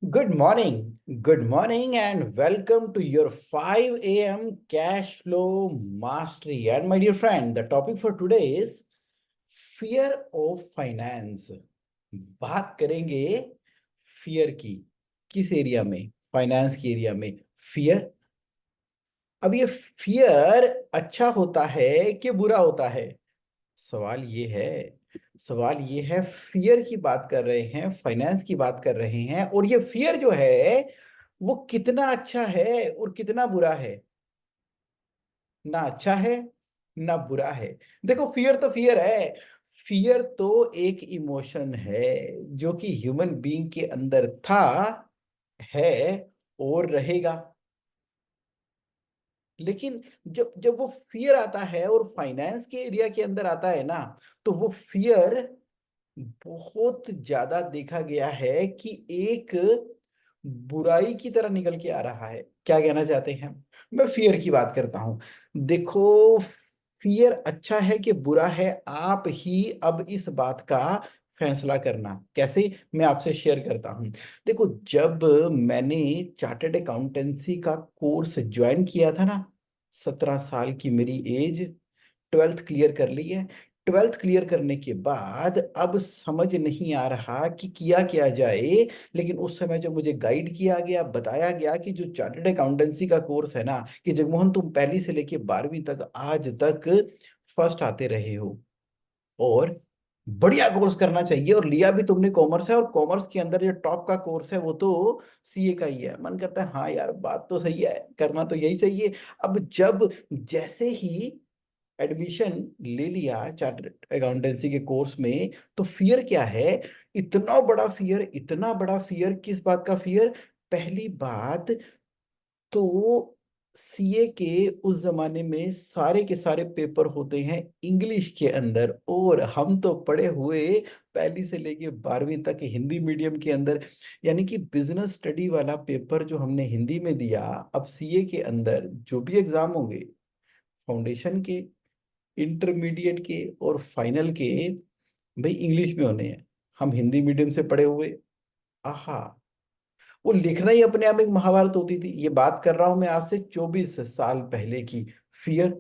Good morning, and welcome to your 5 a.m. cash flow mastery. And my dear friend, the topic for today is fear of finance. बात करेंगे fear की। किस area में? Finance की area में fear. अब ये फियर अच्छा होता है कि बुरा होता है? सवाल ये है। सवाल ये है, फियर की बात कर रहे हैं, फाइनेंस की बात कर रहे हैं, और ये फियर जो है वो कितना अच्छा है और कितना बुरा है? ना अच्छा है ना बुरा है। देखो, फियर तो फियर है। फियर तो एक इमोशन है जो कि ह्यूमन बीइंग के अंदर था, है और रहेगा। लेकिन जब जब वो फियर आता है और फाइनेंस के एरिया के अंदर आता है ना, तो वो फियर बहुत ज्यादा देखा गया है कि एक बुराई की तरह निकल के आ रहा है। क्या कहना चाहते हैं? मैं फियर की बात करता हूं। देखो, फियर अच्छा है कि बुरा है, आप ही अब इस बात का फैसला करना। कैसे? मैं आपसे शेयर करता हूं। देखो, जब मैंने चार्टर्ड अकाउंटेंसी का कोर्स ज्वाइन किया था ना, 17 साल की मेरी एज, 12th क्लियर कर ली है। 12th क्लियर करने के बाद अब समझ नहीं आ रहा कि किया क्या जाए। लेकिन उस समय जो मुझे गाइड किया गया, बताया गया कि जो चार्टर्ड अकाउंटेंसी का कोर्स है ना, कि जगमोहन तुम पहली से लेके 12वीं तक आज तक फर्स्ट आते रहे हो, और बढ़िया कोर्स करना चाहिए, और लिया भी तुमने कॉमर्स है, और कॉमर्स के अंदर जो टॉप का कोर्स है वो तो सीए का ही है। मन करता है हाँ यार, बात तो सही है, करना तो यही चाहिए। अब जब जैसे ही एडमिशन ले लिया चार्टर्ड अकाउंटेंसी के कोर्स में, तो फियर क्या है? इतना बड़ा फियर, इतना बड़ा फियर। किस बात का फियर? पहली बात तो सीए के उस जमाने में सारे के सारे पेपर होते हैं इंग्लिश के अंदर, और हम तो पढ़े हुए पहली से लेके 12वीं तक हिंदी मीडियम के अंदर। यानी कि बिजनेस स्टडी वाला पेपर जो हमने हिंदी में दिया, अब सीए के अंदर जो भी एग्जाम होंगे, फाउंडेशन के, इंटरमीडिएट के और फाइनल के, भाई इंग्लिश में होने हैं। हम हिंदी मीडियम से पढ़े हुए। आहा, वो लिखना ही अपने आप में एक महाभारत होती थी। ये बात कर रहा हूं मैं आज से 24 साल पहले की। फियर।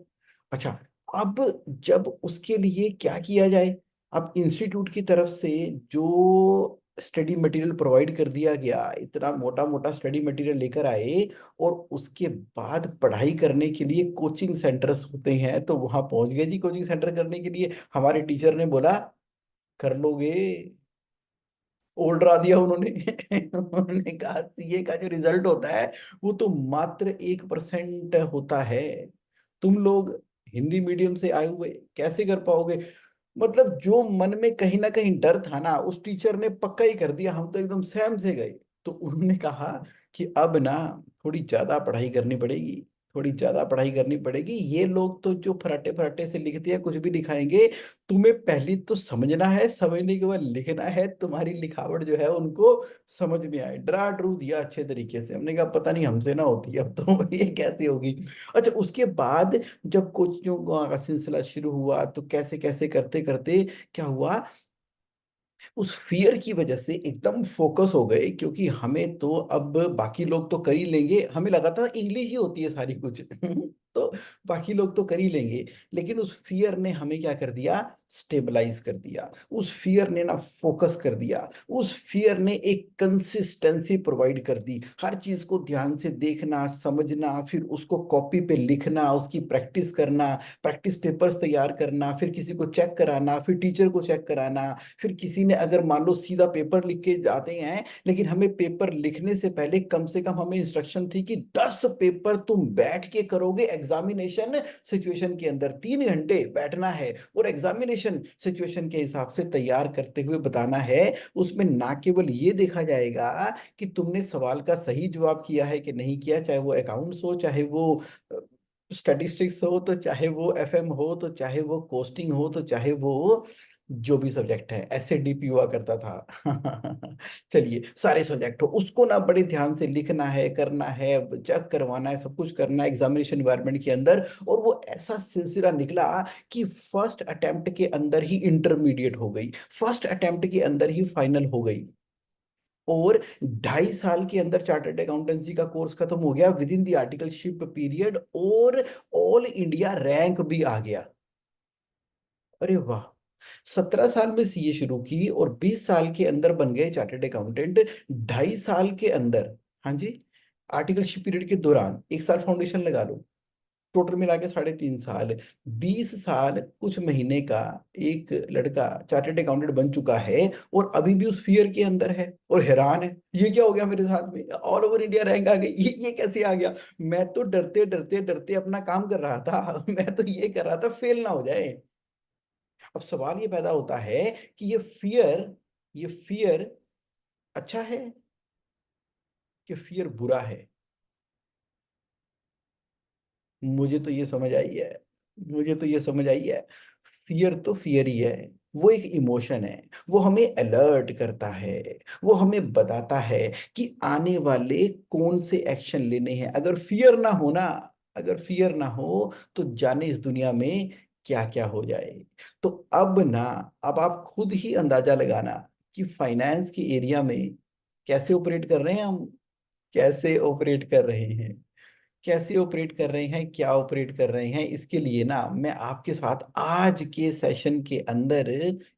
अच्छा, अब जब उसके लिए क्या किया जाए? अब इंस्टीट्यूट की तरफ से जो स्टडी मटेरियल प्रोवाइड कर दिया गया, इतना मोटा मोटा स्टडी मटेरियल लेकर आए, और उसके बाद पढ़ाई करने के लिए कोचिंग सेंटर्स होते हैं, तो वहां पहुंच गए जी कोचिंग सेंटर करने के लिए। हमारे टीचर ने बोला कर लोगे, और डरा दिया उन्होंने। उन्होंने कहा सीए का जो रिजल्ट होता है वो तो मात्र 1% होता है। तुम लोग हिंदी मीडियम से आए हुए कैसे कर पाओगे? मतलब जो मन में कहीं ना कहीं डर था ना, उस टीचर ने पक्का ही कर दिया। हम तो एकदम सहम से गए। तो उन्होंने कहा कि अब ना थोड़ी ज्यादा पढ़ाई करनी पड़ेगी, थोड़ी ज्यादा पढ़ाई करनी पड़ेगी। ये लोग तो जो फराटे फराटे से लिखते हैं, कुछ भी दिखाएंगे। तुम्हें पहले तो समझना है, समझने के बाद लिखना है, तुम्हारी लिखावट जो है उनको समझ में आए। डरा डरू दिया अच्छे तरीके से। हमने कहा पता नहीं हमसे ना होती अब तो। ये कैसे होगी? अच्छा, उसके बाद जब कोचिंग का सिलसिला शुरू हुआ, तो कैसे कैसे करते करते क्या हुआ, उस फियर की वजह से एकदम फोकस हो गए, क्योंकि हमें तो अब बाकी लोग तो कर ही लेंगे। हमें लगा था इंग्लिश ही होती है सारी कुछ। तो बाकी लोग तो कर ही लेंगे। लेकिन उस फियर ने हमें क्या कर दिया? स्टेबलाइज कर दिया। उस फियर ने ना फोकस कर दिया। उस फियर ने एक कंसिस्टेंसी प्रोवाइड कर दी। हर चीज को ध्यान से देखना, समझना, फिर उसको कॉपी पे लिखना, उसकी प्रैक्टिस करना, प्रैक्टिस पेपर्स तैयार करना, फिर किसी को चेक कराना, फिर टीचर को चेक कराना। फिर किसी ने अगर मान लो सीधा पेपर लिख के जाते हैं, लेकिन हमें पेपर लिखने से पहले कम से कम हमें इंस्ट्रक्शन थी कि 10 पेपर तुम बैठ के करोगे एग्जामिनेशन सिचुएशन के अंदर। 3 घंटे बैठना है और एग्जामिनेशन सिचुएशन के हिसाब से तैयार करते हुए बताना है। उसमें ना केवल ये देखा जाएगा कि तुमने सवाल का सही जवाब किया है कि नहीं किया, चाहे वो अकाउंट्स हो, चाहे वो स्टैटिस्टिक्स हो, तो चाहे वो एफएम हो, तो चाहे वो कोस्टिंग हो, तो चाहे वो जो भी सब्जेक्ट है, ऐसे डीपी हुआ करता था। चलिए, सारे सब्जेक्ट हो, उसको ना बड़े ध्यान से लिखना है, करना है, चेक करवाना है, सब कुछ करना है एग्जामिनेशन इन्वायरमेंट के अंदर। और वो ऐसा सिलसिला निकला कि फर्स्ट अटेम्प्ट के अंदर ही इंटरमीडिएट हो गई, फर्स्ट अटेम्प्ट के अंदर ही फाइनल हो गई। और 2.5 साल के अंदर चार्टर्ड अकाउंटेंसी का कोर्स खत्म हो गया with in the articleship period, और ऑल इंडिया रैंक भी आ गया। अरे वाह। 17 साल में सीए शुरू की और 20 साल के अंदर बन गए चार्टर्ड अकाउंटेंट। 2.5 साल के अंदर, हाँ जी, आर्टिकलशिप पीरियड के दौरान 1 साल फाउंडेशन लगा लो, टोटल मिला के 3.5 साल, 20 साल कुछ महीने का एक लड़का चार्टर्ड अकाउंटेंट बन चुका है और अभी भी उस फियर के अंदर है और हैरान है ये क्या हो गया मेरे साथ में, ऑल ओवर इंडिया रैंक आ गई, ये कैसे आ गया। मैं तो डरते डरते डरते अपना काम कर रहा था मैं तो ये कर रहा था फेल ना हो जाए। अब सवाल ये पैदा होता है कि ये फियर अच्छा है कि फियर बुरा है। मुझे तो ये समझ आई है, मुझे तो ये समझ आई है, फियर तो फियर ही है। वो एक इमोशन है, वो हमें अलर्ट करता है, वो हमें बताता है कि आने वाले कौन से एक्शन लेने हैं। अगर फियर ना हो ना, अगर फियर ना हो तो जाने इस दुनिया में क्या क्या हो जाए। तो अब ना, अब आप खुद ही अंदाजा लगाना कि फाइनेंस के एरिया में कैसे ऑपरेट कर रहे हैं हम, कैसे ऑपरेट कर रहे हैं, कैसे ऑपरेट कर रहे हैं, क्या ऑपरेट कर रहे हैं। इसके लिए ना मैं आपके साथ आज के सेशन के अंदर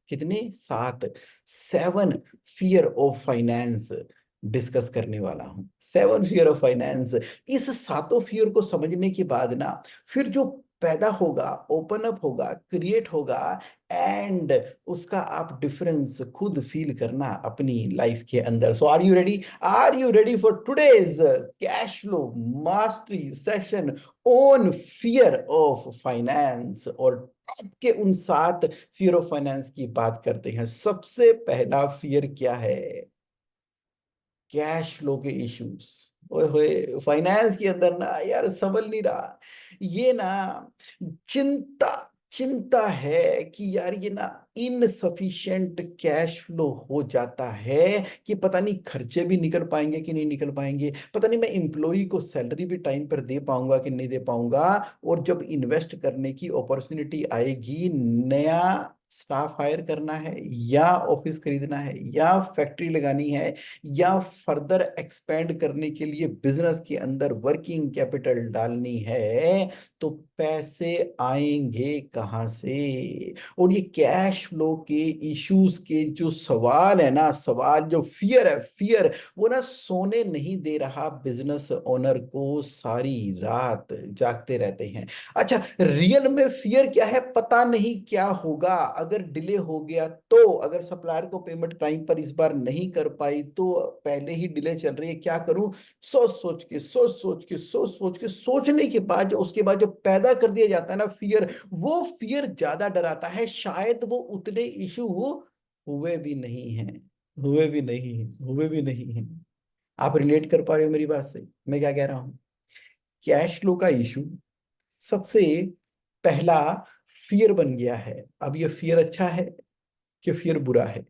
कितने, 7 फियर ऑफ फाइनेंस डिस्कस करने वाला हूं। 7 फियर ऑफ फाइनेंस। इस 7 फियर को समझने के बाद ना फिर जो पैदा होगा, ओपन अप होगा, क्रिएट होगा, एंड उसका आप डिफरेंस खुद फील करना अपनी लाइफ के अंदर। So are you ready, are you ready for today's cash flow mastery session on fear of finance. और टॉप के उन 7 फियर ऑफ फाइनेंस की बात करते हैं। सबसे पहला फियर क्या है, कैश फ्लो के इश्यूज। ओए होए, फाइनेंस के अंदर ना यार संभल नहीं रहा। ये ना चिंता, चिंता है कि यार ये ना इनसफिशिएंट कैश फ्लो हो जाता है कि पता नहीं खर्चे भी निकल पाएंगे कि नहीं निकल पाएंगे, पता नहीं मैं एम्प्लॉय को सैलरी भी टाइम पर दे पाऊंगा कि नहीं दे पाऊंगा। और जब इन्वेस्ट करने की अपॉर्चुनिटी आएगी, नया स्टाफ हायर करना है या ऑफिस खरीदना है या फैक्ट्री लगानी है या फर्दर एक्सपेंड करने के लिए बिजनेस के अंदर वर्किंग कैपिटल डालनी है, तो पैसे आएंगे कहां से। और ये कैश फ्लो के इश्यूज के जो सवाल है ना, सवाल जो फियर है, फियर वो ना सोने नहीं दे रहा बिजनेस ओनर को, सारी रात जागते रहते हैं। अच्छा, रियल में फियर क्या है, पता नहीं क्या होगा अगर डिले हो गया तो, अगर सप्लायर को पेमेंट टाइम पर इस बार नहीं कर पाई तो, पहले ही डिले चल रही है, क्या करूं। सोच सोच के सोच सोच के सोच सोच के सोचने के बाद जो उसके बाद जो पैदा कर दिया जाता है ना फियर, वो फियर ज्यादा डराता है। शायद वो उतने इशू हुए भी नहीं हैं, हुए भी नहीं हैं, हुए भी नहीं हैं। आप रिलेट कर पा रहे हो मेरी बात से, मैं क्या कह रहा हूं। कैश फ्लो का इशू सबसे पहला फियर बन गया है। अब ये फियर अच्छा है कि फियर बुरा है।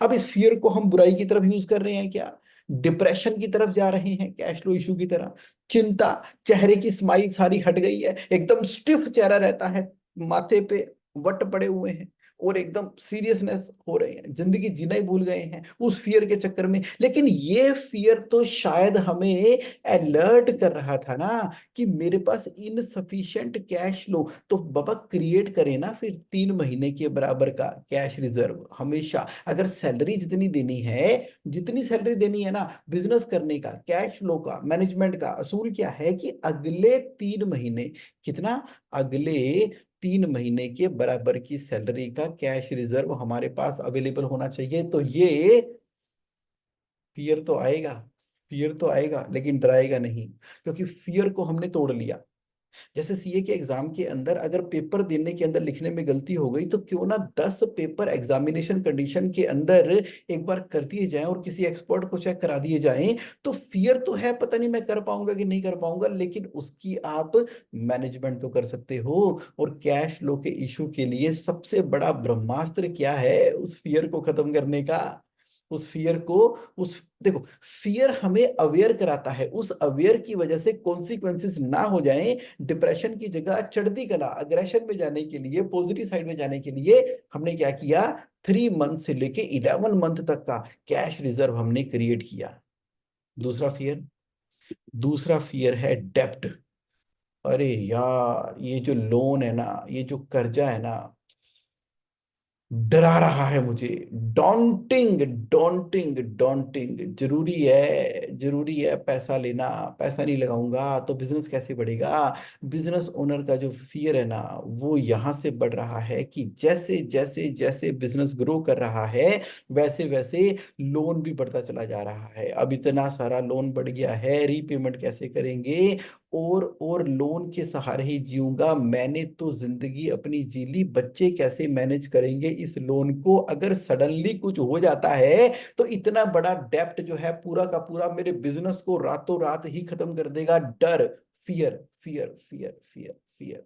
अब इस फियर को हम बुराई की तरफ यूज कर रहे हैं क्या, डिप्रेशन की तरफ जा रहे हैं, कैश फ्लो इशू की तरह। चिंता, चेहरे की स्माइल सारी हट गई है, एकदम स्टिफ चेहरा रहता है, माथे पे वट पड़े हुए हैं और एकदम सीरियसनेस हो रहे हैं, जिंदगी जीना ही भूल गए हैं उस फियर के चक्कर में। लेकिन ये फियर तो शायद हमें अलर्ट कर रहा था ना कि मेरे पास इनसफिशिएंट कैश फ्लो, तो बाबा क्रिएट करें ना फिर 3 महीने के बराबर का कैश रिजर्व। हमेशा अगर सैलरी जितनी देनी है, जितनी सैलरी देनी है ना, बिजनेस करने का, कैश फ्लो का, मैनेजमेंट का असूल क्या है कि अगले 3 महीने, कितना, अगले 3 महीने के बराबर की सैलरी का कैश रिजर्व हमारे पास अवेलेबल होना चाहिए। तो ये फियर तो आएगा, फियर तो आएगा लेकिन डराएगा नहीं, क्योंकि फियर को हमने तोड़ लिया। जैसे सीए के एग्जाम के अंदर अगर पेपर देने के अंदर लिखने में गलती हो गई तो क्यों ना 10 पेपर एग्जामिनेशन कंडीशन के अंदर एक बार कर दिए जाएं और किसी एक्सपर्ट को चेक करा दिए जाएं। तो फियर तो है, पता नहीं मैं कर पाऊंगा कि नहीं कर पाऊंगा, लेकिन उसकी आप मैनेजमेंट तो कर सकते हो। और कैश फ्लो के इशू के लिए सबसे बड़ा ब्रह्मास्त्र क्या है उस फियर को खत्म करने का, उस फियर को, उस देखो, फियर हमें अवेयर कराता है, उस अवेयर की वजह से कॉन्सिक्वेंसेस ना हो जाएं। डिप्रेशन की जगह चढ़ती कला अग्रेशन में जाने के लिए, पॉजिटिव साइड में जाने के लिए हमने क्या किया, 3 मंथ से लेके 11 मंथ तक का कैश रिजर्व हमने क्रिएट किया। दूसरा फियर, दूसरा फियर है डेप्ट। अरे यार, ये जो लोन है ना, ये जो कर्जा है ना, डरा रहा है मुझे। Daunting, daunting, daunting. जरूरी है, जरूरी है पैसा लेना। पैसा नहीं लगाऊंगा तो बिजनेस कैसे बढ़ेगा। बिजनेस ओनर का जो फियर है ना, वो यहाँ से बढ़ रहा है कि जैसे जैसे जैसे बिजनेस ग्रो कर रहा है, वैसे वैसे लोन भी बढ़ता चला जा रहा है। अब इतना सारा लोन बढ़ गया है, रीपेमेंट कैसे करेंगे। और लोन के सहारे ही जीऊंगा, मैंने तो जिंदगी अपनी जी ली, बच्चे कैसे मैनेज करेंगे इस लोन को। अगर सडनली कुछ हो जाता है तो इतना बड़ा डेप्ट जो है पूरा का पूरा मेरे बिजनेस को रातों रात ही खत्म कर देगा। डर, fear, fear, fear, fear, fear.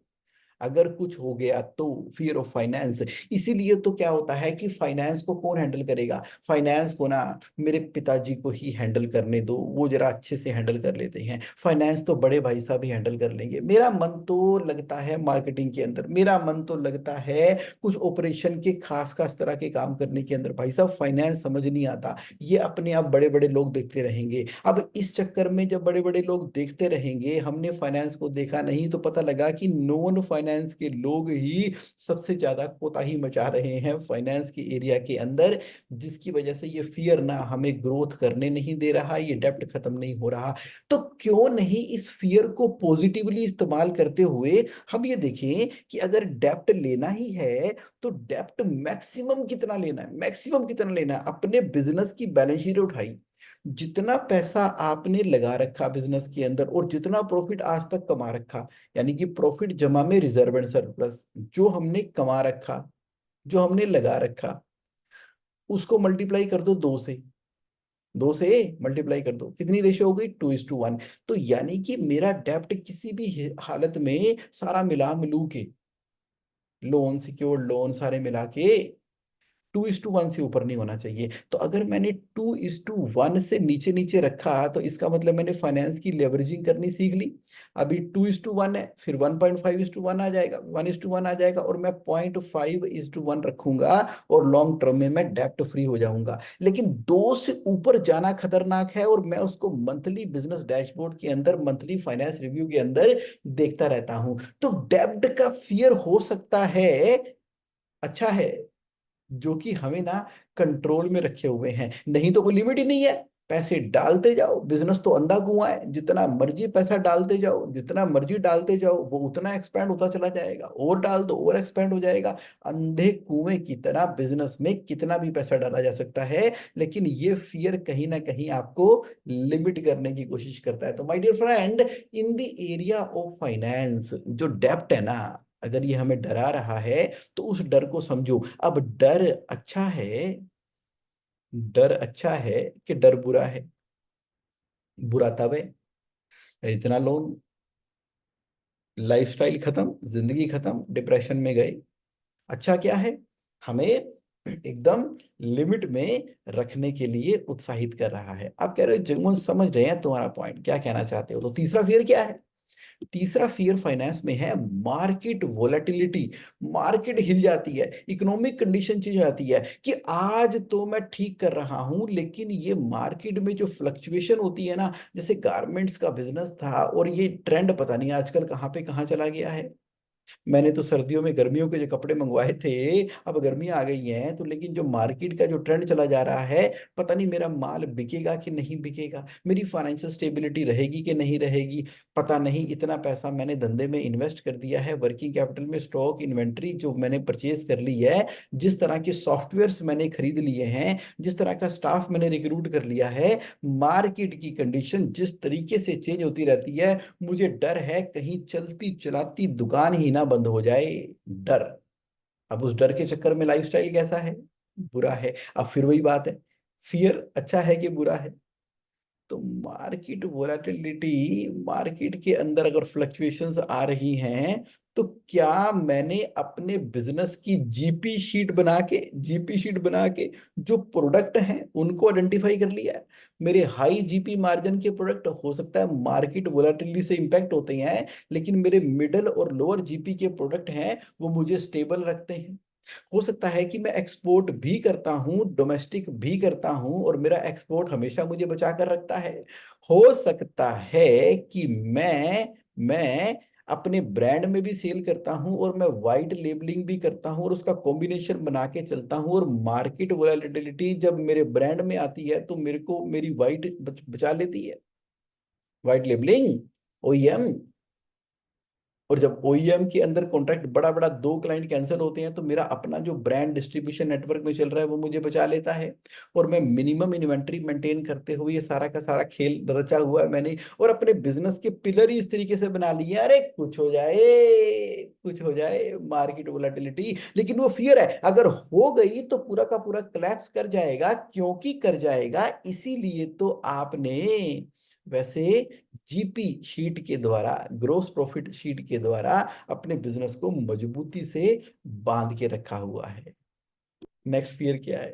अगर कुछ हो गया तो फियर ऑफ फाइनेंस। इसीलिए तो क्या होता है कि फाइनेंस को कौन हैंडल करेगा, फाइनेंस को ना मेरे पिताजी को ही हैंडल करने दो, वो जरा अच्छे से हैंडल कर लेते हैं। फाइनेंस तो बड़े भाई साहब ही हैंडल कर लेंगे। मेरा मन तो लगता है मार्केटिंग के अंदर, मेरा मन तो लगता है कुछ ऑपरेशन के खास खास तरह के काम करने के अंदर। भाई साहब फाइनेंस समझ नहीं आता, ये अपने आप बड़े बड़े लोग देखते रहेंगे। अब इस चक्कर में जब बड़े बड़े लोग देखते रहेंगे, हमने फाइनेंस को देखा नहीं, तो पता लगा कि नॉन फाइनेंस के लोग ही सबसे ज्यादा कोताही मचा रहे हैं फाइनेंस के एरिया के अंदर। जिसकी वजह से ये फियर ना हमें ग्रोथ करने नहीं दे रहा, ये डेप्ट खत्म नहीं हो रहा। तो क्यों नहीं इस फियर को पॉजिटिवली इस्तेमाल करते हुए हम ये देखें कि अगर डेप्ट लेना ही है तो डेप्ट मैक्सिमम कितना लेना है, मैक्सिमम कितना लेना है। अपने बिजनेस की बैलेंस शीट उठाई, जितना पैसा आपने लगा रखा बिजनेस के अंदर और जितना प्रॉफिट आज तक कमा रखा, यानी कि प्रॉफिट जमा में रिजर्व एंड सरप्लस, जो हमने कमा रखा, जो हमने लगा रखा, उसको मल्टीप्लाई कर दो 2 से। 2 से मल्टीप्लाई कर दो, कितनी रेशियो हो गई, 2:1। तो यानी कि मेरा डेप्ट किसी भी हालत में सारा मिला मिलू के, लोन, सिक्योर्ड लोन सारे मिला के 2:1 से ऊपर नहीं होना चाहिए। तो अगर मैंने 2:1 से नीचे नीचे रखा तो इसका मतलब मैंने फाइनेंस की लेवरेजिंग करनी सीख ली। अभी 2:1 है, फिर 1.5:1 आ जाएगा, 1:1 आ जाएगा, और मैं 0.5:1 रखूंगा, और लॉन्ग टर्म में मैं डेप्ट फ्री हो जाऊंगा। लेकिन 2 से ऊपर जाना खतरनाक है, और मैं उसको मंथली बिजनेस डैशबोर्ड के अंदर, मंथली फाइनेंस रिव्यू के अंदर देखता रहता हूं। तो डेप्ट का फियर हो सकता है, अच्छा है, जो कि हमें ना कंट्रोल में रखे हुए हैं। नहीं तो कोई लिमिट ही नहीं है, पैसे डालते जाओ। बिजनेस तो अंधा कुआं है, जितना मर्जी पैसा डालते जाओ, जितना मर्जी डालते जाओ, वो उतना एक्सपेंड होता चला जाएगा। और डाल दो, और एक्सपेंड हो जाएगा। अंधे कुएं की तरह बिजनेस में कितना भी पैसा डाला जा सकता है, लेकिन ये फियर कहीं ना कहीं आपको लिमिट करने की कोशिश करता है। तो my dear friend, in the area of finance जो डेप्ट है ना, अगर ये हमें डरा रहा है तो उस डर को समझो। अब डर अच्छा है, डर अच्छा है कि डर बुरा है। बुरा तब है, इतना लोन, लाइफस्टाइल खत्म, जिंदगी खत्म, डिप्रेशन में गए। अच्छा क्या है, हमें एकदम लिमिट में रखने के लिए उत्साहित कर रहा है। आप कह रहे हो जगमोहन, समझ रहे हैं तुम्हारा पॉइंट, क्या कहना चाहते हो। तो तीसरा फियर क्या है, तीसरा फियर फाइनेंस में है मार्केट वोलेटिलिटी। मार्केट हिल जाती है, इकोनॉमिक कंडीशन चेंज हो जाती है कि आज तो मैं ठीक कर रहा हूं, लेकिन ये मार्केट में जो फ्लक्चुएशन होती है ना, जैसे गारमेंट्स का बिजनेस था और ये ट्रेंड पता नहीं आजकल कहाँ पे कहाँ चला गया है। मैंने तो सर्दियों में गर्मियों के जो कपड़े मंगवाए थे, अब गर्मियां आ गई हैं तो, लेकिन जो मार्केट का जो ट्रेंड चला जा रहा है, पता नहीं मेरा माल बिकेगा कि नहीं बिकेगा, मेरी फाइनेंशियल स्टेबिलिटी रहेगी कि नहीं रहेगी, पता नहीं। इतना पैसा मैंने धंधे में इन्वेस्ट कर दिया है, वर्किंग कैपिटल में, स्टॉक इन्वेंट्री जो मैंने परचेज कर ली है, जिस तरह के सॉफ्टवेयर्स मैंने खरीद लिए हैं, जिस तरह का स्टाफ मैंने रिक्रूट कर लिया है, मार्केट की कंडीशन जिस तरीके से चेंज होती रहती है, मुझे डर है कहीं चलती चलाती दुकान ही ना बंद हो जाए। डर। अब उस डर के चक्कर में लाइफस्टाइल कैसा है, बुरा है। अब फिर वही बात है, फियर अच्छा है कि बुरा है। तो मार्केट वोलेटिलिटी, मार्केट के अंदर अगर फ्लक्चुएशंस आ रही हैं तो क्या मैंने अपने बिजनेस की जीपी शीट बना के जो प्रोडक्ट हैं उनको आइडेंटिफाई कर लिया है? मेरे हाई जीपी मार्जिन के प्रोडक्ट हो सकता है मार्केट वोलेटिलिटी से इंपैक्ट होते हैं, लेकिन मेरे मिडिल और लोअर जीपी के प्रोडक्ट हैं वो मुझे स्टेबल रखते हैं। हो सकता है कि मैं एक्सपोर्ट भी करता हूं, डोमेस्टिक भी करता हूं, और मेरा एक्सपोर्ट हमेशा मुझे बचा कर रखता है। हो सकता है कि मैं अपने ब्रांड में भी सेल करता हूं, और मैं वाइट लेबलिंग भी करता हूं, और उसका कॉम्बिनेशन बना के चलता हूं, और मार्केट वोलेटिलिटी जब मेरे ब्रांड में आती है तो मेरे को मेरी वाइट बचा लेती है। White labelling, OEM. और जब ओईएम के अंदर कॉन्ट्रैक्ट बड़ा बड़ा दो क्लाइंट कैंसिल होते हैं तो मेरा अपना जो ब्रांड डिस्ट्रीब्यूशन नेटवर्क में चल रहा है वो मुझे बचा लेता है। और मैं मिनिमम इन्वेंट्री मेंटेन करते हुए, ये सारा का सारा खेल रचा हुआ है मैंने, और अपने बिजनेस के पिलर ही इस तरीके से बना लिए, अरे कुछ हो जाए मार्केट वोलेटिलिटी, लेकिन वो फियर है, अगर हो गई तो पूरा का पूरा क्लैप्स कर जाएगा, क्योंकि कर जाएगा इसीलिए तो आपने वैसे जीपी शीट के द्वारा, ग्रोस प्रॉफिट शीट के द्वारा अपने बिजनेस को मजबूती से बांध के रखा हुआ है। नेक्स्ट फियर क्या है?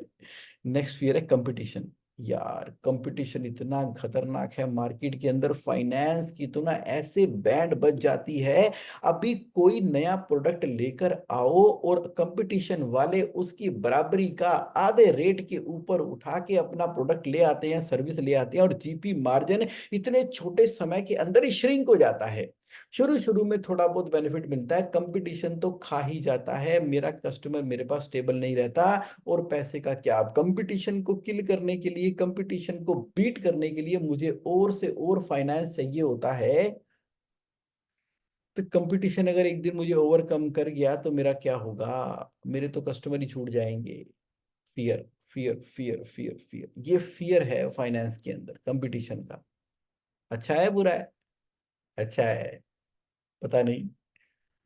नेक्स्ट फियर है कंपटीशन। यार कंपटीशन इतना खतरनाक है मार्केट के अंदर, फाइनेंस की तो ना ऐसे बैंड बज जाती है। अभी कोई नया प्रोडक्ट लेकर आओ और कंपटीशन वाले उसकी बराबरी का आधे रेट के ऊपर उठा के अपना प्रोडक्ट ले आते हैं, सर्विस ले आते हैं, और जीपी मार्जिन इतने छोटे समय के अंदर ही श्रिंक हो जाता है। शुरू शुरू में थोड़ा बहुत बेनिफिट मिलता है, कंपटीशन तो खा ही जाता है, मेरा कस्टमर मेरे पास स्टेबल नहीं रहता। और पैसे का क्या, अब कंपटीशन को किल करने के लिए, कंपटीशन को बीट करने के लिए मुझे और से और फाइनेंस चाहिए होता है। तो कंपटीशन अगर एक दिन मुझे ओवरकम कर गया तो मेरा क्या होगा? मेरे तो कस्टमर ही छूट जाएंगे। Fear, fear, fear, fear, fear, ये फियर है फाइनेंस के अंदर कंपटीशन का। अच्छा है बुरा है? अच्छा है, पता नहीं।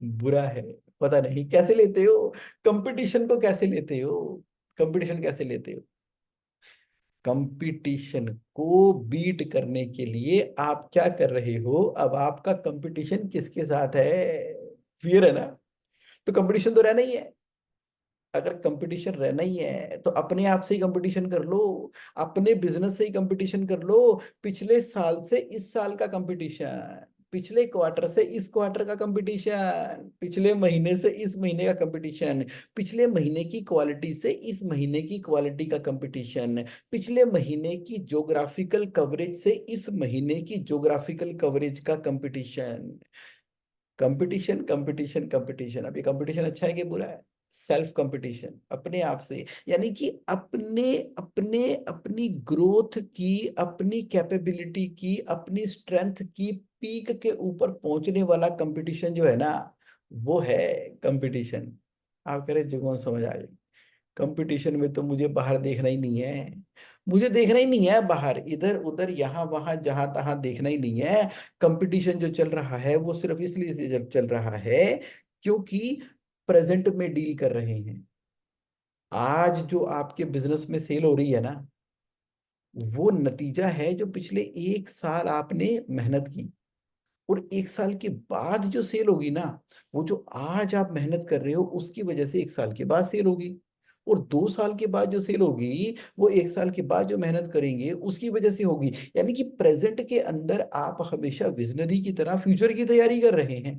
बुरा है, पता नहीं। कैसे लेते हो कंपटीशन को, कैसे लेते हो? कंपटीशन कैसे लेते हो? कंपटीशन को बीट करने के लिए आप क्या कर रहे हो? अब आपका कंपटीशन किसके साथ है? फियर है ना? तो कंपटीशन तो रहना ही है। अगर कंपटीशन रहना ही है तो अपने आप से ही कंपटीशन कर लो, अपने बिजनेस से ही कंपटीशन कर लो। पिछले साल से इस साल का कंपटीशन, पिछले क्वार्टर से इस क्वार्टर का कंपटीशन, पिछले महीने से इस महीने का कंपटीशन, पिछले महीने की क्वालिटी से इस महीने की क्वालिटी का कंपटीशन, पिछले महीने की ज्योग्राफिकल कवरेज से इस महीने की ज्योग्राफिकल कवरेज का कंपटीशन। Competition, competition, competition. अब ये कंपटीशन अच्छा है कि बुरा है? सेल्फ कंपटीशन, अपने आप से। यानी कि अपने अपने अपनी ग्रोथ की, अपनी कैपेबिलिटी की, अपनी स्ट्रेंथ की पीक के ऊपर पहुंचने वाला कंपटीशन जो है ना, वो है कंपटीशन। आप कह रहे जुगों समझ आ गई। कंपटीशन में तो मुझे बाहर देखना ही नहीं है, मुझे देखना ही नहीं है बाहर, इधर उधर यहाँ वहां जहां तहां देखना ही नहीं है। कंपटीशन जो चल रहा है वो सिर्फ इसलिए से चल रहा है क्योंकि प्रेजेंट में डील कर रहे हैं। आज जो आपके बिजनेस में सेल हो रही है ना, वो नतीजा है जो पिछले एक साल आपने मेहनत की। और एक साल के बाद जो सेल होगी ना, वो जो आज आप मेहनत कर रहे हो उसकी वजह से एक साल के बाद सेल होगी। और 2 साल के बाद जो सेल होगी वो एक साल के बाद जो मेहनत करेंगे उसकी वजह से होगी। यानी कि प्रेजेंट के अंदर आप हमेशा विजनरी की तरह फ्यूचर की तैयारी कर रहे हैं।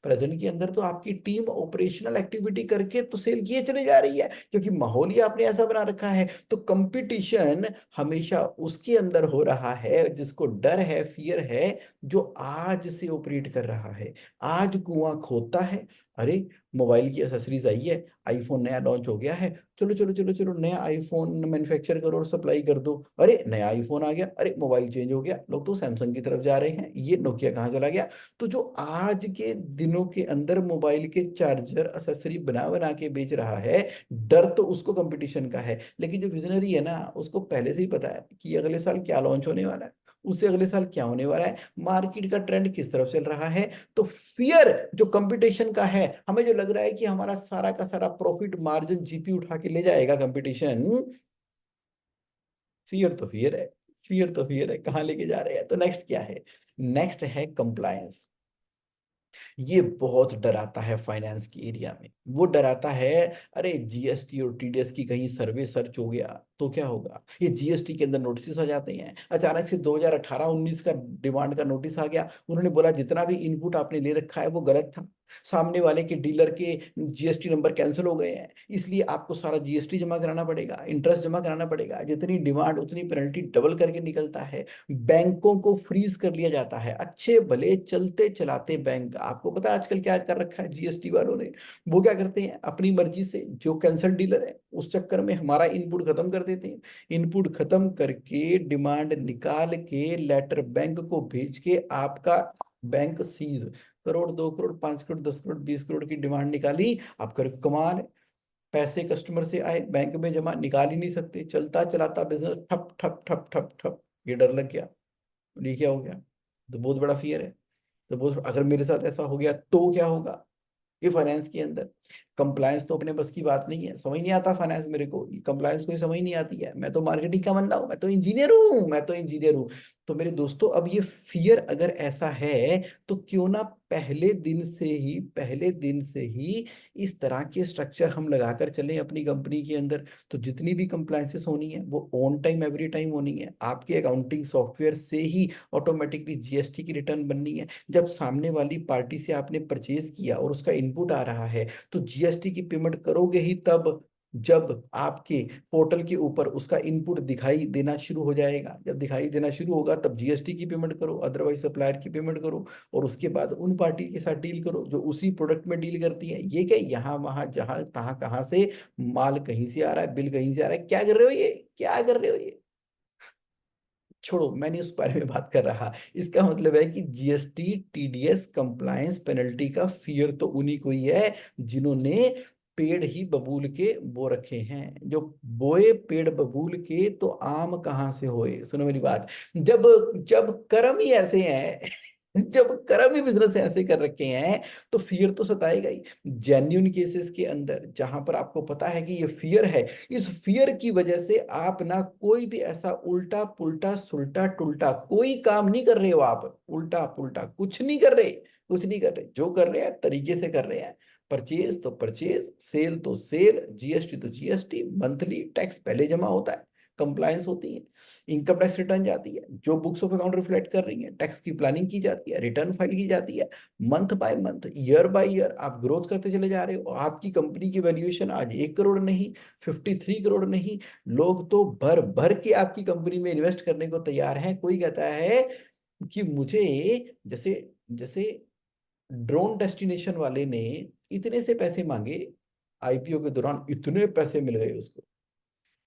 प्रेजेंट के अंदर तो आपकी टीम ऑपरेशनल एक्टिविटी करके तो सेल किए चले जा रही है, क्योंकि माहौल ही आपने ऐसा बना रखा है। तो कंपटीशन हमेशा उसके अंदर हो रहा है जिसको डर है, फियर है, जो आज से ऑपरेट कर रहा है। आज कुआं खोदता है, अरे मोबाइल की एसेसरीज आई है, आईफोन नया लॉन्च हो गया है, चलो चलो चलो चलो नया आईफोन मैन्युफैक्चर करो और सप्लाई कर दो। अरे नया आईफोन आ गया, अरे मोबाइल चेंज हो गया, लोग तो सैमसंग की तरफ जा रहे हैं, ये नोकिया कहाँ चला गया? तो जो आज के दिनों के अंदर मोबाइल के चार्जर एसेसरी बना बना के बेच रहा है, डर तो उसको कंपटीशन का है। लेकिन जो विजनरी है ना, उसको पहले से ही पता है कि अगले साल क्या लॉन्च होने वाला है, उससे अगले साल क्या होने वाला है, मार्केट का ट्रेंड किस तरफ चल रहा है। तो फियर जो कंपटीशन का है, हमें जो लग रहा है कि हमारा सारा का सारा प्रॉफिट मार्जिन जीपी उठा के ले जाएगा कंपटीशन, फियर तो फियर है। फियर तो फियर है, कहाँ लेके जा रहे हैं? तो नेक्स्ट क्या है? नेक्स्ट है कंप्लायंस। ये बहुत डराता है फाइनेंस की एरिया में। वो डराता है, अरे जीएसटी और टीडीएस की कहीं सर्वे सर्च हो गया तो क्या होगा। ये जीएसटी के अंदर नोटिस आ जाते हैं, अचानक से 2018-19 का डिमांड का नोटिस आ गया, उन्होंने बोला जितना भी इनपुट आपने ले रखा है वो गलत था, सामने वाले के डीलर के जीएसटी नंबर कैंसिल हो गए हैं, इसलिए आपको सारा जीएसटी जमा कराना पड़ेगा, इंटरेस्ट जमा कराना पड़ेगा, जितनी डिमांड उतनी पेनल्टी डबल करके निकलता है। बैंकों को फ्रीज कर लिया जाता है, अच्छे भले चलते चलाते बैंक। आपको पता है आजकल क्या कर रखा है जीएसटी वालों ने, वो क्या करते हैं अपनी मर्जी से, जो कैंसल डीलर है उस चक्कर में हमारा इनपुट खत्म कर देते हैं, इनपुट खत्म करके डिमांड निकाल के लेटर बैंक को भेज के आपका बैंक सीज, करोड़ 2 करोड़ 5 करोड़ 10 करोड़ 20 करोड़ की डिमांड निकाली, आपका कमाल है। पैसे कस्टमर से आए बैंक में जमा, निकाल ही नहीं सकते, चलता चलाता बिजनेस ठप ठप ठप ठप ठप। ये डर लग गया, ये क्या हो गया, तो बहुत बड़ा फियर है। तो बहुत, अगर मेरे साथ ऐसा हो गया तो क्या होगा। ये फाइनेंस के अंदर कंप्लायंस तो अपने बस की बात नहीं है, समझ नहीं आता फाइनेंस मेरे को, कंप्लायंस कोई समझ नहीं आती है, मैं तो मार्केटिंग का बंदा हूँ, मैं तो इंजीनियर हूँ, मैं तो इंजीनियर हूँ। तो मेरे दोस्तों अब ये फियर अगर ऐसा है तो क्यों ना पहले दिन से ही इस तरह के स्ट्रक्चर हम लगाकर चलें अपनी कंपनी के अंदर। तो जितनी भी कंप्लायंसेस होनी है वो ऑन टाइम एवरी टाइम होनी है, आपके अकाउंटिंग सॉफ्टवेयर से ही ऑटोमेटिकली जीएसटी की रिटर्न बननी है। जब सामने वाली पार्टी से आपने परचेज किया और उसका इनपुट आ रहा है तो जीएसटी की पेमेंट करोगे ही तब जब आपके पोर्टल के ऊपर उसका इनपुट दिखाई देना शुरू हो जाएगा। जब दिखाई देना शुरू होगा तब जीएसटी की पेमेंट करो, अदरवाइज सप्लायर की पेमेंट करो, और उसके बाद उन पार्टी के साथ डील करो जो उसी प्रोडक्ट में डील करती है। ये क्या यहाँ वहां जहां तहां कहाँ से माल कहीं से आ रहा है, बिल कहीं से आ रहा है, क्या कर रहे हो ये, क्या कर रहे हो ये। छोड़ो, मैं नहीं उस बारे में बात कर रहा। इसका मतलब है कि जीएसटी टीडीएस कंप्लायंस पेनल्टी का फियर तो उन्हीं को ही है जिन्होंने पेड़ ही बबूल के बो रखे हैं। जो बोए पेड़ बबूल के तो आम कहाँ से होए। सुनो मेरी बात, जब जब कर्म ही ऐसे हैं जब कर्म ही बिजनेस ऐसे कर रखे हैं तो फियर तो सताएगा ही। जेन्युइन केसेस के अंदर जहां पर आपको पता है कि ये फियर है, इस फियर की वजह से आप ना कोई भी ऐसा उल्टा पुल्टा सुल्टा टुल्टा कोई काम नहीं कर रहे हो। आप उल्टा पुल्टा कुछ नहीं कर रहे, कुछ नहीं कर रहे, जो कर रहे हैं तरीके से कर रहे हैं। परचेज तो परचेज, सेल तो सेल, जीएसटी तो जीएसटी, मंथली टैक्स पहले जमा होता है, कंप्लायंस होती है, इनकम टैक्स रिटर्न जाती है, जो बुक्स ऑफ अकाउंट रिफ्लेक्ट कर रही है, टैक्स की प्लानिंग की जाती है, रिटर्न फाइल की जाती है। Month by month, year by year आप ग्रोथ करते चले जा रहे हो। आपकी कंपनी की वैल्यूएशन आज 1 करोड़ नहीं, 53 करोड़ नहीं, लोग तो भर भर के आपकी कंपनी में इन्वेस्ट करने को तैयार हैं। कोई कहता है कि मुझे, जैसे जैसे ड्रोन डेस्टिनेशन वाले ने इतने से पैसे मांगे, आईपीओ के दौरान इतने पैसे मिल गए उसको,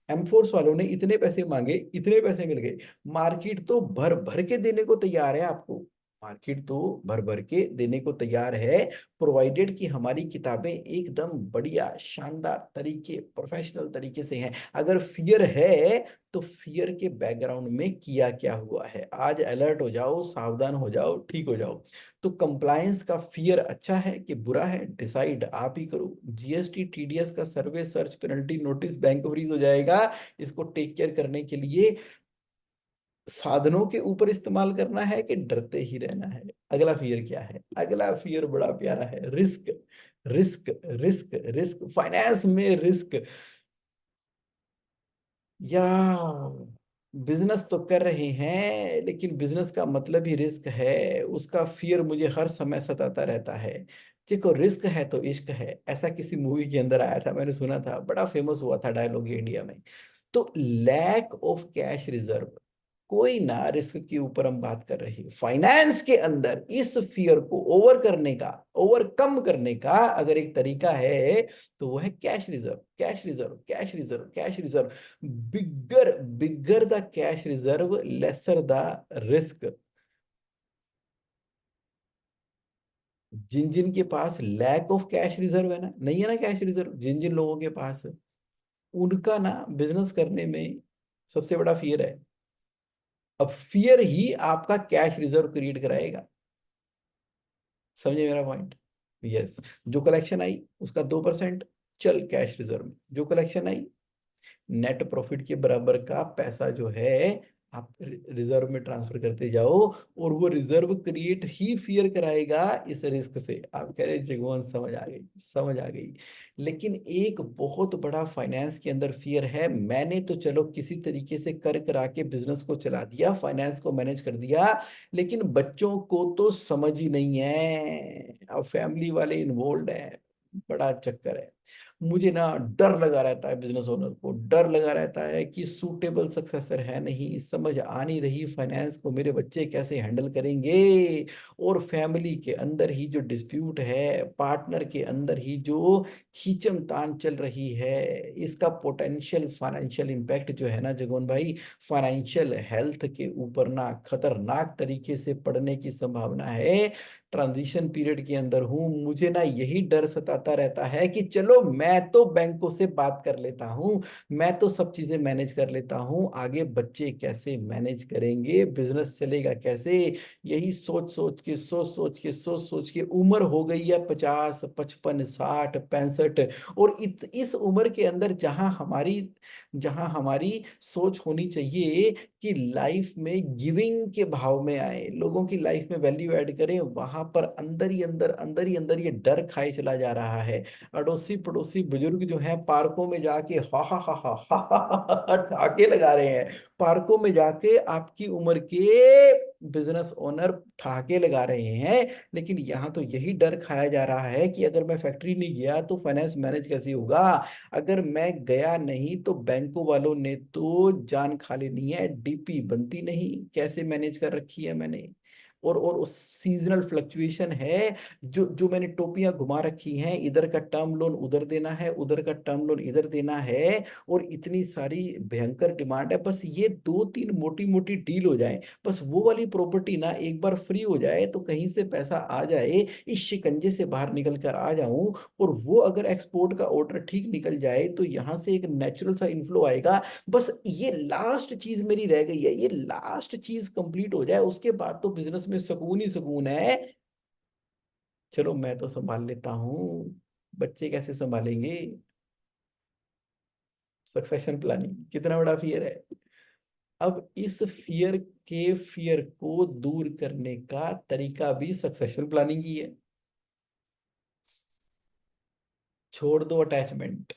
एमफोर्स वालों ने इतने पैसे मांगे, इतने पैसे मिल गए। मार्केट तो भर भर के देने को तैयार है आपको, मार्केट तो भर भर के देने को तैयार है, प्रोवाइडेड कि हमारी किताबें एकदम बढ़िया शानदार तरीके प्रोफेशनल तरीके से हैं। अगर फियर है तो फियर के बैकग्राउंड में किया क्या हुआ है, आज अलर्ट हो जाओ, सावधान हो जाओ, ठीक हो जाओ। तो कंप्लायंस का फियर अच्छा है कि बुरा है, डिसाइड आप ही करो। जीएसटी टीडीएस का survey search penalty notice bank freeze हो जाएगा, इसको टेक केयर करने के लिए साधनों के ऊपर इस्तेमाल करना है कि डरते ही रहना है। अगला फियर क्या है, अगला फियर बड़ा प्यारा है, risk. Risk risk risk, finance में रिस्क। या बिजनेस तो कर रहे हैं लेकिन बिजनेस का मतलब ही रिस्क है, उसका फियर मुझे हर समय सताता रहता है। देखो रिस्क है तो इश्क है, ऐसा किसी मूवी के अंदर आया था, मैंने सुना था, बड़ा फेमस हुआ था डायलॉग ये इंडिया में। तो लैक ऑफ कैश रिजर्व, कोई ना रिस्क के ऊपर हम बात कर रहे हैं, फाइनेंस के अंदर इस फियर को ओवर करने का, ओवरकम करने का अगर एक तरीका है तो वो है cash reserve, cash reserve, cash reserve, cash reserve. Bigger bigger the cash reserve lesser the risk. जिन जिन के पास लैक ऑफ कैश रिजर्व है ना, नहीं है ना कैश रिजर्व, जिन जिन लोगों के पास, उनका ना बिजनेस करने में सबसे बड़ा फियर है। अब फियर ही आपका कैश रिजर्व क्रिएट कराएगा। समझे मेरा पॉइंट। यस, जो कलेक्शन आई उसका 2% चल कैश रिजर्व में, जो कलेक्शन आई नेट प्रॉफिट के बराबर का पैसा जो है आप रिजर्व में ट्रांसफर करते जाओ, और वो रिजर्व क्रिएट ही फियर कराएगा इस रिस्क से। आप कह रहे जगमोहन, समझ आ गई, समझ आ गई। लेकिन एक बहुत बड़ा फाइनेंस के अंदर फियर है, मैंने तो चलो किसी तरीके से कर करा के बिजनेस को चला दिया, फाइनेंस को मैनेज कर दिया, लेकिन बच्चों को तो समझ ही नहीं है, अब फैमिली वाले इन्वॉल्व है, बड़ा चक्कर है। मुझे ना डर लगा रहता है, बिजनेस ओनर को डर लगा रहता है कि सूटेबल सक्सेसर है नहीं, समझ आ नहीं रही फाइनेंस को मेरे बच्चे कैसे हैंडल करेंगे, और फैमिली के अंदर ही जो डिस्प्यूट है, पार्टनर के अंदर ही जो खींचम तान चल रही है, इसका पोटेंशियल फाइनेंशियल इम्पैक्ट जो है ना जगोन भाई, फाइनेंशियल हेल्थ के ऊपर ना खतरनाक तरीके से पड़ने की संभावना है। ट्रांजिशन पीरियड के अंदर हूं, मुझे ना यही डर सताता रहता है कि चलो मैं तो बैंकों से बात कर लेता हूं, मैं तो सब चीजें मैनेज कर लेता हूं, आगे बच्चे कैसे मैनेज करेंगे, बिजनेस चलेगा कैसे, यही सोच सोच के उम्र हो गई है 50 55 60 65, और इस उम्र के अंदर जहां हमारी सोच होनी चाहिए कि लाइफ में गिविंग के भाव में आए, लोगों की लाइफ में वैल्यू ऐड करें, वहां पर अंदर ही अंदर ये डर खाए चला जा रहा है। अड़ोसी पड़ोसी बुजुर्ग जो हैं पार्कों में जाके हा ठाके लगा रहे हैं, पार्कों में जाके आपकी उम्र के बिजनेस ओनर ठहाके लगा रहे हैं, लेकिन यहाँ तो यही डर खाया जा रहा है कि अगर मैं फैक्ट्री नहीं गया तो फाइनेंस मैनेज कैसे होगा, अगर मैं गया नहीं तो बैंकों वालों ने तो जान खा लेनी है, डीपी बनती नहीं, कैसे मैनेज कर रखी है मैंने। और सीजनल फ्लक्चुएशन है, जो जो मैंने टोपियां घुमा रखी हैं, इधर का टर्म लोन उधर देना है, उधर का टर्म लोन इधर देना है, और इतनी सारी भयंकर डिमांड है, बस ये दो तीन मोटी मोटी डील हो जाए, बस वो वाली प्रॉपर्टी ना एक बार फ्री हो जाए, तो कहीं से पैसा आ जाए, इस शिकंजे से बाहर निकल कर आ जाऊं, और वो अगर एक्सपोर्ट का ऑर्डर ठीक निकल जाए तो यहां से एक नेचुरल सा इन्फ्लो आएगा, बस ये लास्ट चीज मेरी रह गई है, ये लास्ट चीज कंप्लीट हो जाए, उसके बाद तो बिजनेस में सुकून ही सुकून है। चलो मैं तो संभाल लेता हूँ, बच्चे कैसे संभालेंगे। सक्सेशन प्लानिंग कितना बड़ा फियर है। अब इस फियर को दूर करने का तरीका भी सक्सेशन प्लानिंग ही है। छोड़ दो अटैचमेंट,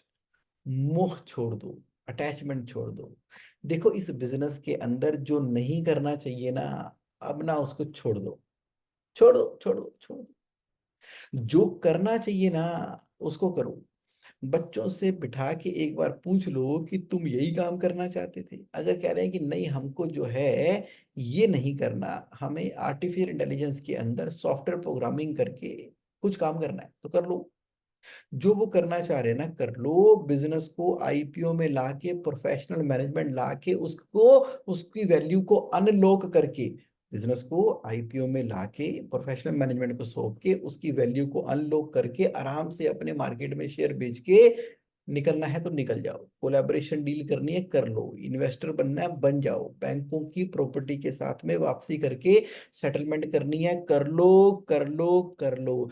मोह छोड़ दो, अटैचमेंट छोड़ दो। देखो इस बिजनेस के अंदर जो नहीं करना चाहिए ना, अब ना उसको छोड़ दो, छोड़ दो, छोड़ दो, छोड़ दो। जो करना चाहिए ना उसको करो। बच्चों से बिठा के एक बार पूछ लो कि तुम यही काम करना चाहते थे, अगर कह रहे हैं कि नहीं हमको जो है ये नहीं करना, हमें आर्टिफिशियल इंटेलिजेंस के अंदर सॉफ्टवेयर प्रोग्रामिंग करके कुछ काम करना है तो कर लो। जो वो करना चाह रहे हैं ना कर लो, बिजनेस को आईपीओ में लाके प्रोफेशनल मैनेजमेंट लाके उसको, उसकी वैल्यू को अनलॉक करके, बिजनेस को आईपीओ में लाके प्रोफेशनल मैनेजमेंट को सौंप के उसकी वैल्यू को अनलॉक करके आराम से अपने मार्केट में शेयर बेच के निकलना है तो निकल जाओ, कोलैबोरेशन डील करनी है कर लो, इन्वेस्टर बनना है बन जाओ, बैंकों की प्रॉपर्टी के साथ में वापसी करके सेटलमेंट करनी है कर लो, कर लो, कर लो।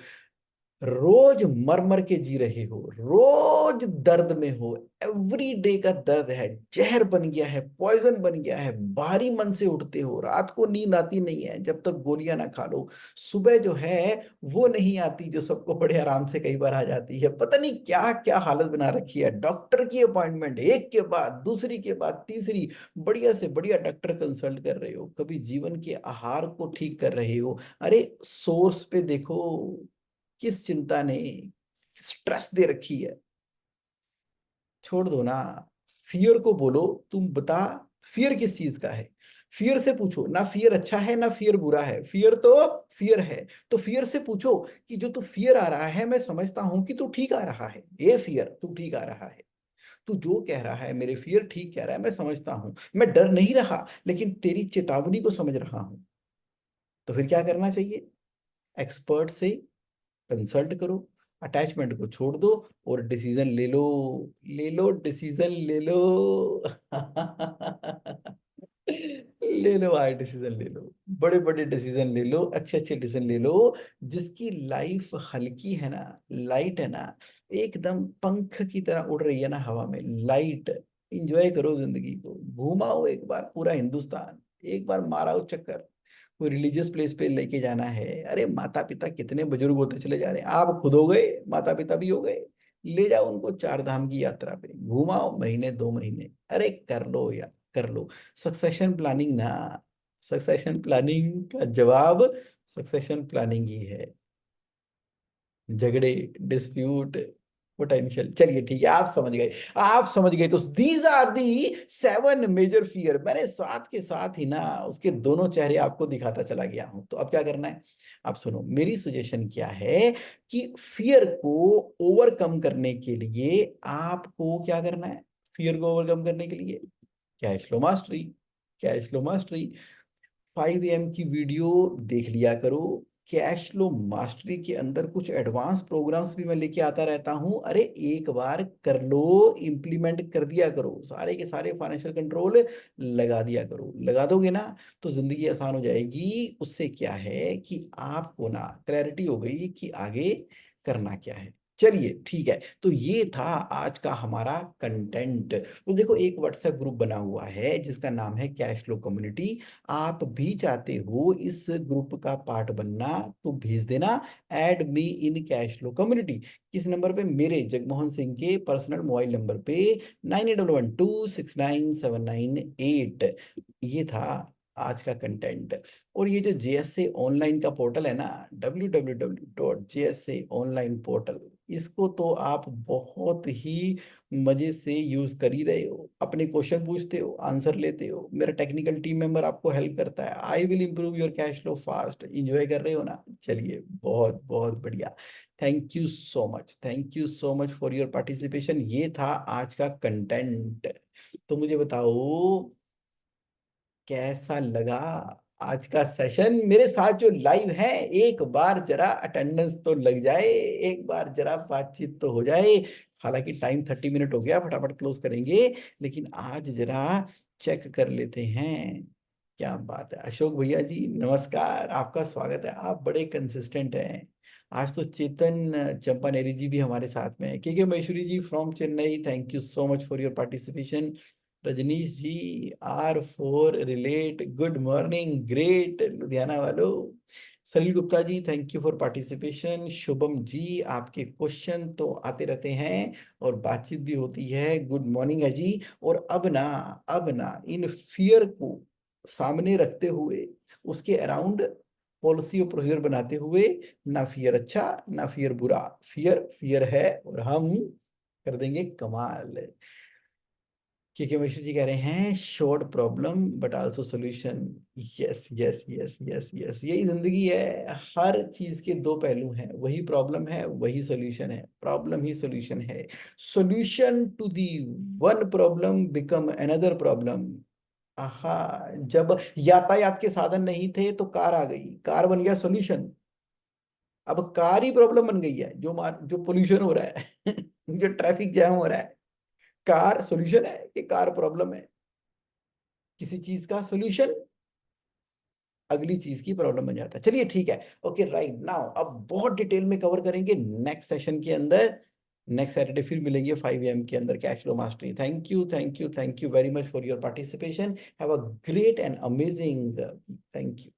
रोज मर मर के जी रहे हो, रोज दर्द में हो, एवरी डे का दर्द है, जहर बन गया है, पॉइजन बन गया है, बाहरी मन से उठते हो, रात को नींद आती नहीं है जब तक गोलियां ना खा लो, सुबह जो है वो नहीं आती जो सबको बड़े आराम से कई बार आ जाती है, पता नहीं क्या क्या हालत बना रखी है, डॉक्टर की अपॉइंटमेंट एक के बाद दूसरी के बाद तीसरी, बढ़िया से बढ़िया डॉक्टर कंसल्ट कर रहे हो, कभी जीवन के आहार को ठीक कर रहे हो, अरे सोर्स पे देखो, किस चिंता ने स्ट्रेस दे रखी है, छोड़ दो ना। फियर को बोलो, तुम बता फियर किस चीज का है, फियर से पूछो ना, फियर अच्छा है ना फियर बुरा है, फियर तो फियर है, तो फियर से पूछो कि जो तू फियर आ रहा है मैं समझता हूं कि तू ठीक आ रहा है, ये फियर तू ठीक आ रहा है, तू जो कह रहा है मेरे फियर ठीक कह रहा है, मैं समझता हूं, मैं डर नहीं रहा लेकिन तेरी चेतावनी को समझ रहा हूं, तो फिर क्या करना चाहिए, एक्सपर्ट से कंसल्ट करो, अटैचमेंट को छोड़ दो, और डिसीजन ले लो, ले लो डिसीजन ले लो। ले लो भाई, डिसीजन ले लो, बड़े बड़े डिसीजन ले लो, अच्छे अच्छे डिसीजन ले लो, जिसकी लाइफ हल्की है ना, लाइट है ना, एकदम पंख की तरह उड़ रही है ना हवा में, लाइट, इंजॉय करो जिंदगी को, घुमाओ एक बार पूरा हिंदुस्तान, एक बार माराओ चक्कर। कोई रिलीजियस प्लेस पे लेके जाना है, अरे माता पिता कितने बुजुर्ग होते चले जा रहे हैं, आप खुद हो गए, माता पिता भी हो गए, ले जाओ उनको चार धाम की यात्रा पे, घुमाओ महीने 2 महीने, अरे कर लो यार, कर लो। सक्सेशन प्लानिंग ना, सक्सेशन प्लानिंग का जवाब सक्सेशन प्लानिंग ही है। झगड़े, डिस्प्यूट, पोटेंशियल, चलिए ठीक है, आप समझ गए, आप समझ गए। तो these are the 7 major fear. मैंने साथ के साथ ही ना उसके दोनों चेहरे आपको दिखाता चला गया हूं। तो अब क्या करना है, आप सुनो, मेरी सजेशन क्या है कि फियर को ओवरकम करने के लिए आपको क्या करना है, फियर को ओवरकम करने के लिए cash flow mastery, cash flow mastery. 5 AM की वीडियो देख लिया करो। कैश फ्लो मास्टरी के अंदर कुछ एडवांस प्रोग्राम्स भी मैं लेके आता रहता हूं, अरे एक बार कर लो, इंप्लीमेंट कर दिया करो, सारे के सारे फाइनेंशियल कंट्रोल लगा दिया करो। लगा दोगे ना तो जिंदगी आसान हो जाएगी। उससे क्या है कि आपको ना क्लैरिटी हो गई कि आगे करना क्या है। चलिए ठीक है, तो ये था आज का हमारा कंटेंट। तो देखो, एक व्हाट्सएप ग्रुप बना हुआ है जिसका नाम है कैश फ्लो कम्युनिटी। आप भी चाहते हो इस ग्रुप का पार्ट बनना तो भेज देना, add me in cash flow community. किस नंबर पे, मेरे जगमोहन सिंह के पर्सनल मोबाइल नंबर पे 9811269798। ये था आज का कंटेंट। और ये जो जेएसए ऑनलाइन का पोर्टल है ना, www.jsaonline portal, इसको तो आप बहुत ही मजे से यूज कर ही रहे हो। अपने क्वेश्चन पूछते हो, आंसर लेते हो, मेरा टेक्निकल टीम मेंबर आपको हेल्प करता है। I will improve your cash flow fast. Enjoy कर रहे हो ना, चलिए बहुत बहुत बढ़िया। Thank you so much, thank you so much for your participation. ये था आज का कंटेंट। तो मुझे बताओ कैसा लगा आज का सेशन मेरे साथ जो लाइव है। एक बार जरा अटेंडेंस तो लग जाए, एक बार जरा बातचीत तो हो जाए। हालांकि टाइम 30 मिनट हो गया, फटाफट क्लोज करेंगे, लेकिन आज जरा चेक कर लेते हैं। क्या बात है, अशोक भैया जी नमस्कार, आपका स्वागत है, आप बड़े कंसिस्टेंट हैं। आज तो चेतन चंपानेरी जी भी हमारे साथ में है। K Maheshwari ji from Chennai, thank you so much for your participation. Rajneesh ji, R4 relate, good morning, great Ludhiana वालों। Salil Gupta ji, thank you for participation. Shubham ji, आपके क्वेश्चन तो आते रहते हैं और बातचीत भी होती है, गुड मॉर्निंग है जी। और अब ना इन फियर को सामने रखते हुए, उसके अराउंड पॉलिसी और प्रोसीजर बनाते हुए, ना फियर अच्छा ना फियर बुरा, फियर फियर है और हम कर देंगे कमाल। के मिश्र जी कह रहे हैं short problem but also solution. Yes yes yes yes yes, यही जिंदगी है। हर चीज के दो पहलू हैं, वही प्रॉब्लम है वही सॉल्यूशन है, प्रॉब्लम ही सॉल्यूशन है। Solution to the one problem become another problem. आहा, जब यातायात के साधन नहीं थे तो कार आ गई, कार बन गया सॉल्यूशन। अब कार ही प्रॉब्लम बन गई है, जो पोल्यूशन हो रहा है जो ट्रैफिक जैम हो रहा है। कार सॉल्यूशन है कि कार प्रॉब्लम है? किसी चीज का सॉल्यूशन अगली चीज की प्रॉब्लम बन जाता है। चलिए ठीक है, ओके राइट नाउ अब बहुत डिटेल में कवर करेंगे नेक्स्ट सेशन के अंदर। नेक्स्ट सैटरडे फिर मिलेंगे 5 AM के अंदर cash flow mastery. Thank you thank you thank you very much for your participation. Have a great and amazing, thank you.